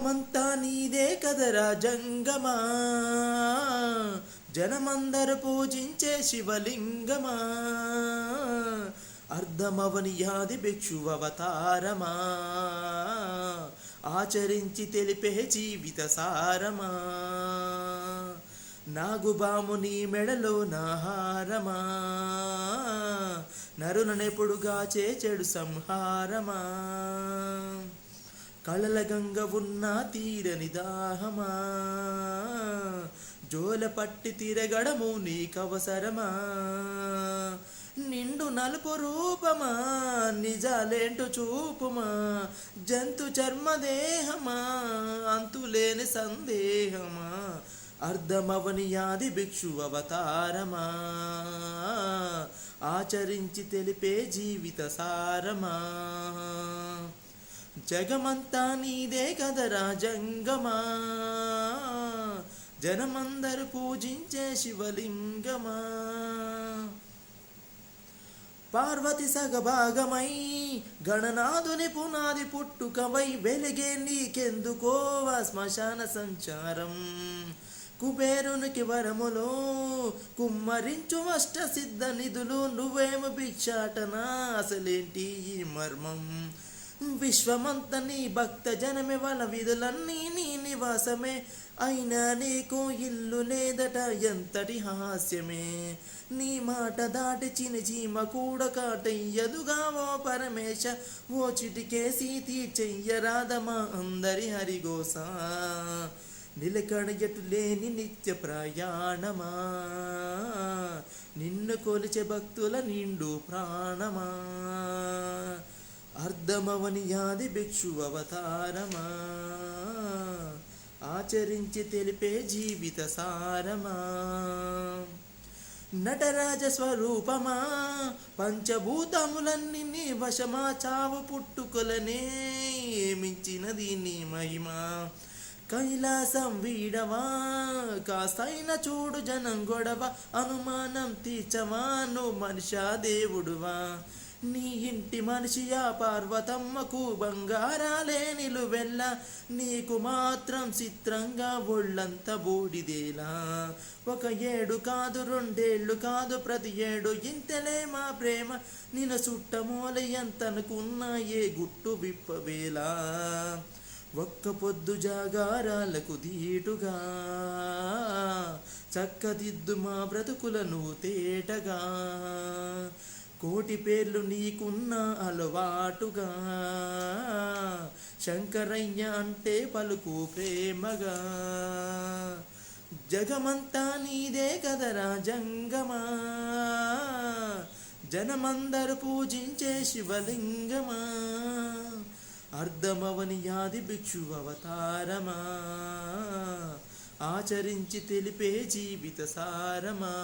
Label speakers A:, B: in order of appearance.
A: మంతా నీదే కదరా జంగమా, జనమందరు పూజించే శివలింగమా, అర్ధమవని యాది భిక్షు అవతారమా, ఆచరించి తెలిపే జీవిత సారమా, నాగుబాము నీ మెడలో నాహారమా, నరుననెప్పుడుగా చెడు సంహారమా, కళల గంగ ఉన్న తీరని దాహమా, జోల పట్టి తిరగడము నీకవసరమా, నిండు నలుపు రూపమా నిజాలేంటో చూపుమా, జంతు చర్మదేహమా అంతులేని సందేహమా, అర్ధమవని యాది భిక్షు అవతారమా, ఆచరించి తెలిపే జీవిత సారమా, జగమంతా నీదే కదరా జంగమా, జనమందరు పూజించే శివలింగమా, పార్వతి సగభాగమై గణనాథుని పునాది పుట్టుకవై వెలిగే నీకెందుకోవా శ్మశాన సంచారం, కుబేరునికి వరములో కుమ్మరించు అష్ట సిద్ధ నిధులు, నువ్వేమో భిక్షాటనా అసలేంటి ఈ మర్మం, విశ్వమంత నీ భక్త జనమే వల విధులన్నీ నీ నివాసమే, అయినా నీకు ఇల్లు లేదట ఎంతటి హాస్యమే, నీ మాట దాటి చినిచీమ కూడా కాటయ్యదుగా ఓ పరమేశ, ఓ చిటికేసి తీర్చెయ్యరాదమా అందరి హరిగోస, నిలకడయటు లేని నిత్య ప్రయాణమా, నిన్ను కొలిచే భక్తుల నిండు ప్రాణమా, అర్ధమవని యాది భిక్షు అవతారమా, ఆచరించి తెలిపే జీవిత సారమా, నటరాజ స్వరూపమా పంచభూతములన్నీ నీ వశమా, చావు పుట్టుకొలనే మించినది నీ మహిమా, కైలాసం వీడవా కాస్తైన చూడు జనం గొడవ, అనుమానం తీర్చవా నువ్వు మనిషా దేవుడువా, నీ ఇంటి మనిషియా పార్వతమ్మకు బంగారాలే నిలువెల్ల, నీకు మాత్రం చిత్రంగా ఒళ్ళంత బూడిదేలా, ఒక ఏడు కాదు రెండేళ్ళు కాదు ప్రతి ఏడు ఇంతలే మా ప్రేమ, నిన్ను చుట్టమూల ఎంతనుకున్నా ఏ గుట్టు విప్పవేలా, ఒక్క పొద్దు జాగారాలకు దీటుగా చక్కదిద్దు మా బ్రతుకులను తేటగా, కోటి పేర్లు నీకున్న అలవాటుగా, శంకరయ్య అంటే పలుకు ప్రేమగా, జగమంతా నీదే కదరా జంగమా, జనమందరు పూజించే శివలింగమా, అర్ధమవని యాది భిక్షు అవతారమా, ఆచరించి తెలిపే జీవిత సారమా.